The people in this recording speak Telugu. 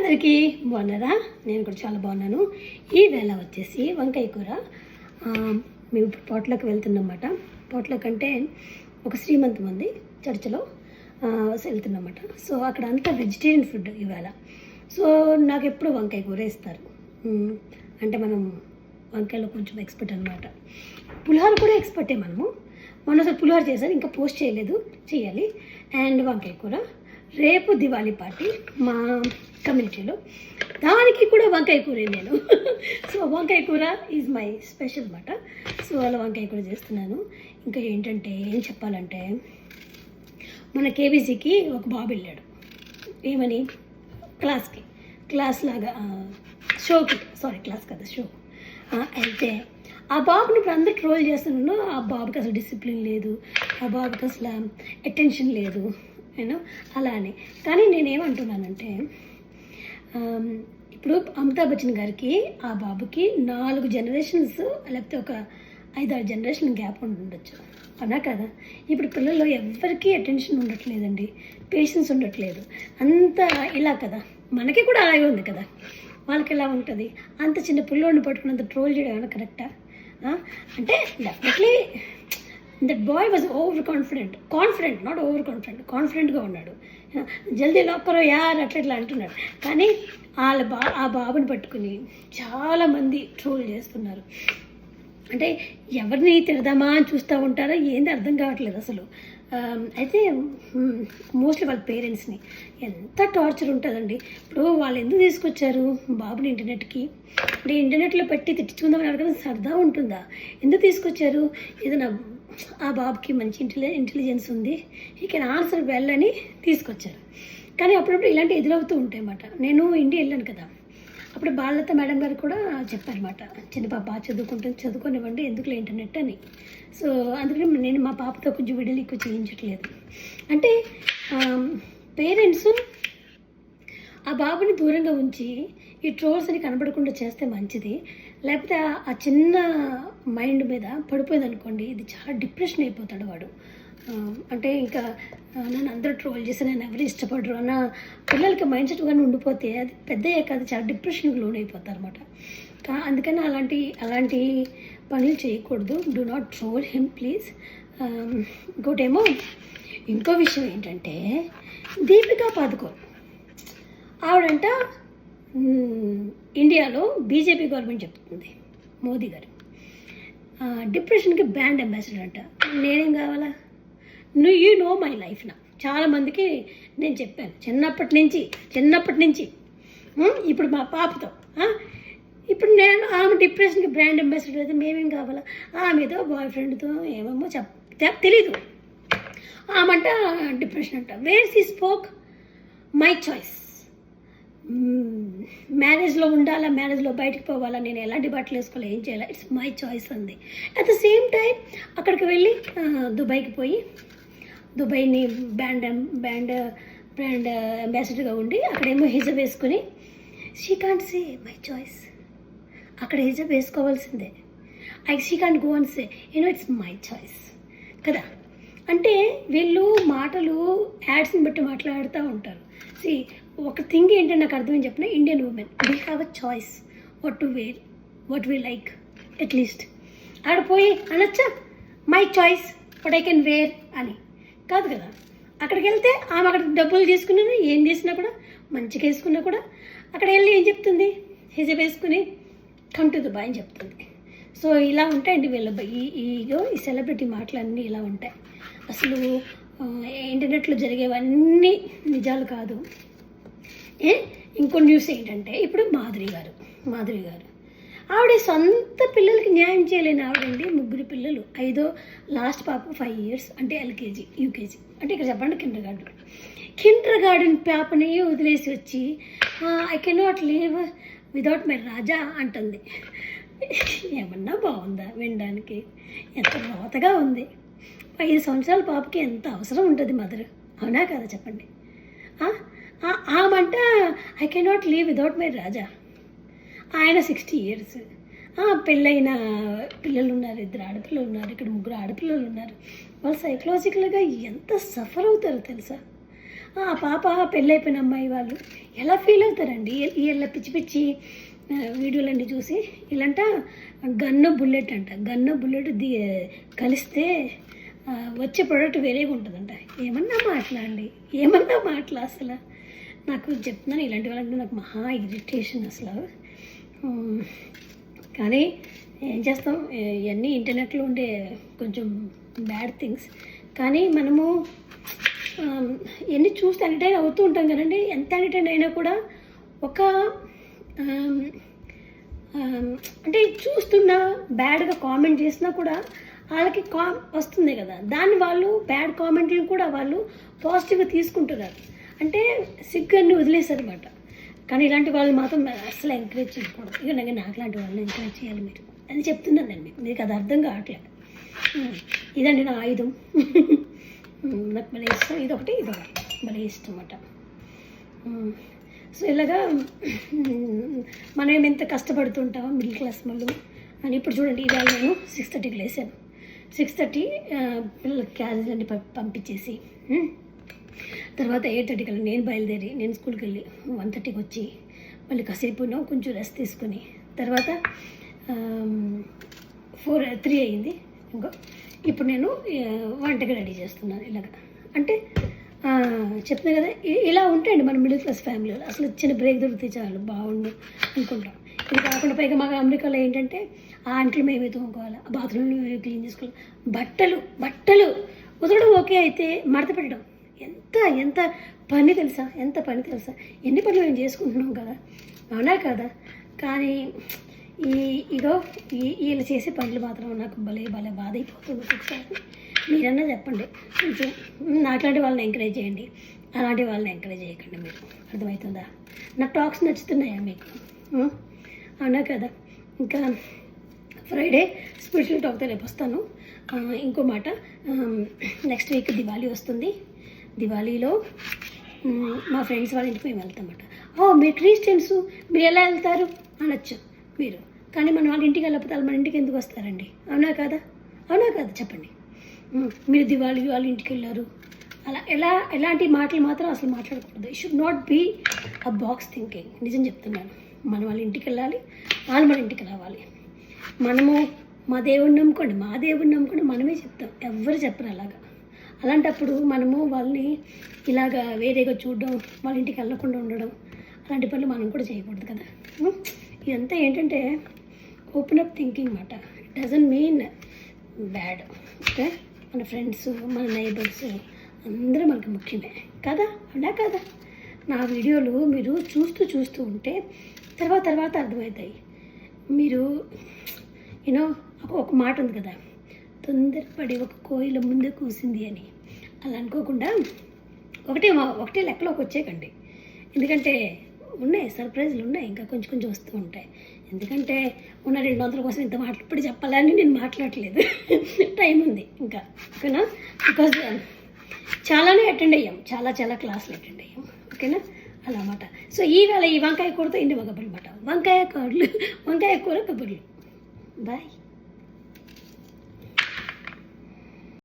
అందరికీ బాగున్నారా? నేను కూడా చాలా బాగున్నాను. ఈ వేళ వచ్చేసి వంకాయ కూర. మేము ఇప్పుడు పోట్లోకి వెళ్తున్నమాట. పోట్లోకి అంటే ఒక శ్రీమంతం ఉంది చర్చిలో వెళ్తున్నమాట. సో అక్కడ అంతా వెజిటేరియన్ ఫుడ్ ఈవేళ. సో నాకు ఎప్పుడు వంకాయ కూర ఇస్తారు. అంటే మనం వంకాయలో కొంచెం ఎక్స్పర్ట్ అనమాట. పులిహోర కూడా ఎక్స్పర్టే మనము. మొన్నసారి పులిహోర చేశాను, ఇంకా పోస్ట్ చేయలేదు, చేయాలి. అండ్ వంకాయ కూర రేపు దివాళీ పార్టీ మా కమ్యూనిటీలో, దానికి కూడా వంకాయ కూర నేను. సో వంకాయ కూర ఈజ్ మై స్పెషల్ అన్నమాట. సో అలా వంకాయ కూర చేస్తున్నాను. ఇంకా ఏంటంటే ఏం చెప్పాలంటే, మన కేబీసీకి ఒక బాబు వెళ్ళాడు. ఏమని? క్లాస్ లాగా క్లాస్ కదా, షో. అయితే ఆ బాబుని ఇప్పుడు అందరూ ట్రోల్ చేస్తున్నాను. ఆ బాబుకి అసలు డిసిప్లిన్ లేదు, ఆ బాబుకి అసలు అటెన్షన్ లేదు, నేను అలా అని. కానీ నేనేమంటున్నానంటే, ఇప్పుడు అమితాబ్ బచ్చన్ గారికి ఆ బాబుకి 4 జనరేషన్స్ లేకపోతే ఒక 5-6 జనరేషన్ గ్యాప్ ఉండొచ్చు, అవునా కదా? ఇప్పుడు పిల్లల్లో ఎవరికీ అటెన్షన్ ఉండట్లేదండి, పేషెన్స్ ఉండట్లేదు, అంతా ఇలా కదా. మనకి కూడా అలాగే ఉంది కదా, వాళ్ళకి ఎలా ఉంటుంది? అంత చిన్న పిల్లోడిని పట్టుకున్నంత ట్రోల్ చేయడం ఏమైనా కరెక్టా? అంటే definitely that boy was confident, not over కాన్ఫిడెంట్గా ఉన్నాడు. జల్దీ లాక్కరో యార్ అట్లా అంటున్నాడు. కానీ ఆ బాబుని పట్టుకుని చాలామంది ట్రోల్ చేస్తున్నారు. అంటే ఎవరిని తిడదామా అని చూస్తూ ఉంటారో ఏంది అర్థం కావట్లేదు అసలు. అయితే మోస్ట్లీ వాళ్ళ పేరెంట్స్ని ఎంత టార్చర్ ఉంటుందండి. ఇప్పుడు వాళ్ళు ఎందుకు తీసుకొచ్చారు బాబుని ఇంటర్నెట్కి? అంటే ఇంటర్నెట్లో పెట్టి తిట్టించుకుందామని అడగడం సరదా ఉంటుందా? ఎందుకు తీసుకొచ్చారు? ఏదైనా ఆ బాబుకి మంచి ఇంటెలిజెన్స్ ఉంది, ఈ కెన్ ఆన్సర్ వెల్ అని తీసుకొచ్చారు. కానీ అప్పుడప్పుడు ఇలాంటి ఎదురవుతూ ఉంటాయి అన్నమాట. నేను ఇండియా వెళ్ళాను కదా, అప్పుడు బాలలత మేడం గారు కూడా చెప్పారన్నమాట, చిన్న పాప బాగా చదువుకోనివ్వండి, ఎందుకులే ఇంటర్నెట్ అని. సో అందుకని నేను మా పాపతో కొంచెం వీడియోలు ఎక్కువ చేయించట్లేదు. అంటే పేరెంట్స్ ఆ బాబుని దూరంగా ఉంచి ఈ ట్రోల్స్ అని కనబడకుండా చేస్తే మంచిది. లేకపోతే ఆ చిన్న మైండ్ మీద పడిపోయింది అనుకోండి, ఇది చాలా డిప్రెషన్ అయిపోతాడు వాడు. అంటే ఇంకా నన్ను అందరూ ట్రోల్ చేసి నేను ఎవరు ఇష్టపడరు అన్న పిల్లలకి మైండ్ సెట్ కానీ ఉండిపోతే అది పెద్దయ్యాక అది చాలా డిప్రెషన్కి లోన్ అయిపోతారు అనమాట. అందుకని అలాంటి పనులు చేయకూడదు. Do not troll him please. ఇంకోటేమో, ఇంకో విషయం ఏంటంటే, దీపికా పాదుకోన్ ఆవిడంట ఇండియాలో బీజేపీ గవర్నమెంట్ చెప్తుంది, మోదీ గారు డిప్రెషన్కి బ్రాండ్ అంబాసిడర్ అంట. నేనేం కావాలా? You know my life. చాలామందికి నేను చెప్పాను చిన్నప్పటి నుంచి. ఇప్పుడు మా పాపతో, ఇప్పుడు నేను ఆమె డిప్రెషన్కి బ్రాండ్ అంబాసిడర్ అయితే మేమేం కావాలా? ఆమెతో బాయ్ ఫ్రెండ్తో ఏమేమో తెలీదు. ఆమంట డిప్రెషన్ అంట. Where she spoke my choice. మ్యారేజ్లో ఉండాలా, మ్యారేజ్లో బయటకు పోవాలా, నేను ఎలాంటి బట్టలు వేసుకోవాలి, ఏం చేయాలా, ఇట్స్ మై చాయిస్ అంది. అట్ ద సేమ్ టైం అక్కడికి వెళ్ళి దుబాయ్కి పోయి దుబాయ్ని బ్రాండ్ అంబాసిడర్గా ఉండి అక్కడేమో హిజబ్ వేసుకుని she can't say my choice. అక్కడ హిజబ్ వేసుకోవాల్సిందే. She can't go and say it's my choice కదా. అంటే వీళ్ళు మాటలు యాడ్స్ని బట్టి మాట్లాడుతూ ఉంటారు. ఒక థింగ్ ఏంటంటే నాకు అర్థమని చెప్పిన, Indian women we have a choice what to wear, what we like. At least ఆడపోయి అనొచ్చా my choice what I can wear అని? కాదు కదా. అక్కడికి వెళ్తే ఆమె అక్కడ డబ్బులు తీసుకున్నాను, ఏం చేసినా కూడా మంచిగా వేసుకున్నా కూడా అక్కడ వెళ్ళి ఏం చెప్తుంది? హిజబ్ వేసుకుని కమ్ టు దుబాయ్ అని చెప్తుంది. సో ఇలా ఉంటాయండి వీళ్ళ ఈ సెలబ్రిటీ మాటలన్నీ ఇలా ఉంటాయి. అసలు ఇంటర్నెట్లో జరిగేవన్నీ నిజాలు కాదు. ఇంకో న్యూస్ ఏంటంటే, ఇప్పుడు మాధురి గారు ఆవిడ సొంత పిల్లలకి న్యాయం చేయలేని ఆవిడండి. 3 పిల్లలు, 5వ లాస్ట్ పాప 5 years, అంటే ఎల్కేజీ యూకేజీ, అంటే ఇక్కడ చెప్పండి కిండర్ గార్డెన్ పాపని వదిలేసి వచ్చి I cannot leave without my Raja అంటుంది. ఏమన్నా బాగుందా వినడానికి? ఎంత రోతగా ఉంది. 5 సంవత్సరాల పాపకి ఎంత అవసరం ఉంటుంది మదర్, అవునా కదా చెప్పండి? ఆమంట I cannot leave without my Raja. ఆయన 60 years, పెళ్ళైన పిల్లలు ఉన్నారు, 2 ఆడపిల్లలు ఉన్నారు, ఇక్కడ 3 ఆడపిల్లలు ఉన్నారు. వాళ్ళు సైకలాజికల్గా ఎంత సఫర్ అవుతారో తెలుసా? ఆ పాప పెళ్ళైపోయిన అమ్మాయి వాళ్ళు ఎలా ఫీల్ అవుతారండి వీళ్ళ పిచ్చి పిచ్చి వీడియోలన్నీ చూసి. ఇలాంట గన్ను బుల్లెట్ అంట, గన్ను బుల్లెట్ కలిస్తే వచ్చే ప్రోడక్ట్ వేరేగా ఉంటుందంట. ఏమన్నా మాట్లాడండి, ఏమన్నా మాటలా అసలు. నాకు చెప్తున్నాను, ఇలాంటి వాళ్ళంటే నాకు మహా ఇరిటేషన్ అసలు. కానీ ఏం చేస్తాం, ఇవన్నీ ఇంటర్నెట్లో ఉండే కొంచెం బ్యాడ్ థింగ్స్. కానీ మనము ఇవన్నీ చూస్తే ఎంటర్టైన్ అవుతూ ఉంటాం కదండి. ఎంత ఎంటర్టైన్ అయినా కూడా ఒక అంటే చూస్తున్నా బ్యాడ్గా కామెంట్ చేసినా కూడా వాళ్ళకి వస్తుంది కదా, దాన్ని వాళ్ళు బ్యాడ్ కామెంట్లను కూడా వాళ్ళు పాజిటివ్గా తీసుకుంటున్నారు. అంటే సిగ్గుని వదిలేశారు అనమాట. కానీ ఇలాంటి వాళ్ళు మాత్రం అసలు ఎంకరేజ్ చేయకూడదు. ఇక నాకు లాంటి వాళ్ళని ఎంకరేజ్ చేయాలి మీరు అని చెప్తున్నానండి. మీకు అది అర్థం కావట్లేదు. ఇదండి నా ఆయుధం. నాకు భలే ఇష్టం. ఇదొకటి భలే ఇష్టం అన్నమాట. సో ఇలాగా మనం ఎంత కష్టపడుతుంటాం మిడిల్ క్లాస్ వాళ్ళు అని. ఇప్పుడు చూడండి, ఇవాళ నేను 6:30కి లేసాను. 6:30 పిల్లలకి క్యారేజ్ అన్ని పంపించేసి తర్వాత 8:30 నేను బయలుదేరి నేను స్కూల్కి వెళ్ళి 1:30కి వచ్చి మళ్ళీ కాసేపు కొంచెం రెస్ట్ తీసుకుని తర్వాత 3 అయ్యింది. ఇంకో ఇప్పుడు నేను వంటకి రెడీ చేస్తున్నాను. ఇలాగ అంటే చెప్తున్నా కదా, ఇలా ఉంటాయండి మన మిడిల్ క్లాస్ ఫ్యామిలీలో. అసలు చిన్న బ్రేక్ దొరికితే చాలు బాగుండు అనుకుంటాం. ఇది కాకుండా పైగా మాకు అమెరికాలో ఏంటంటే ఆ అంట్లు మేమే తోముకోవాలి, ఆ బాత్రూమ్లు మేమే క్లీన్ చేసుకోవాలి, బట్టలు ఉతకడం ఓకే, అయితే మడత పెట్టడం ఎంత పని తెలుసా, ఎన్ని పనులు మేము చేసుకుంటున్నాం కదా, అవునా కదా. కానీ వీళ్ళు చేసే పనులు మాత్రం నాకు భలే బాధ అయిపోతుంది ఒకసారి. మీరన్నా చెప్పండి, కొంచెం నాట్లాంటి వాళ్ళని ఎంకరేజ్ చేయండి, అలాంటి వాళ్ళని ఎంకరేజ్ చేయకండి. మీరు అర్థమవుతుందా? నా టాక్స్ నచ్చుతున్నాయా మీకు? అవునా కదా. ఇంకా ఫ్రైడే స్పిరిచువల్ టాక్తో రేపు వస్తాను. ఇంకో మాట, నెక్స్ట్ వీక్ దివాళీ వస్తుంది. దివాళీలో మా ఫ్రెండ్స్ వాళ్ళ ఇంటికి మేము వెళ్తామన్నమాట. మీరు క్రిస్టియన్స్, మీరు ఎలా వెళ్తారు అనొచ్చు మీరు. కానీ మనం వాళ్ళ ఇంటికి వెళ్ళకపోతే మన ఇంటికి ఎందుకు వస్తారండి? అవునా కదా చెప్పండి. మీరు దివాళీ వాళ్ళ ఇంటికి వెళ్ళారు అలా ఎలాంటి మాటలు మాత్రం అసలు మాట్లాడకూడదు. It should not be a box thinking. నిజం చెప్తున్నాను. మనం వాళ్ళ ఇంటికి వెళ్ళాలి, వాళ్ళు మన ఇంటికి రావాలి. మనము మా దేవుడిని నమ్ముకోండి మనమే చెప్తాం, ఎవ్వరు చెప్పరు అలాగా. అలాంటప్పుడు మనము వాళ్ళని ఇలాగా వేరేగా చూడడం, వాళ్ళ ఇంటికి వెళ్ళకుండా ఉండడం, అలాంటి పనులు మనం కూడా చేయకూడదు కదా. ఇదంతా ఏంటంటే ఓపెన్ అప్ థింకింగ్ మాట. It doesn't mean bad. Okay, మన ఫ్రెండ్స్, మన నైబర్స్ అందరూ మనకు ముఖ్యమే కదా, అవునా కదా. నా వీడియోలు మీరు చూస్తూ ఉంటే తర్వాత అర్థమవుతాయి. మీరు ఒక మాట ఉంది కదా, తొందరపడి ఒక కోయిల ముందే కూసింది అని. అలా అనుకోకుండా ఒకటే లెక్కలోకి వచ్చేయకండి. ఎందుకంటే సర్ప్రైజ్లు ఉన్నాయి, ఇంకా కొంచెం వస్తూ ఉంటాయి. ఎందుకంటే ఉన్న 200 కోసం ఇంత ఇప్పుడు చెప్పాలని నేను మాట్లాడలేదు. టైం ఉంది ఇంకా, ఓకేనా. బికాజ్ చాలానే అటెండ్ అయ్యాం, చాలా క్లాసులు అటెండ్ అయ్యాం, ఓకేనా. అలా అన్నమాట. సో ఈవేళ ఈ వంకాయ కూరతో ఇంటి కబుర్లు అన్నమాట. వంకాయ కూర కబుర్లు. బాయ్.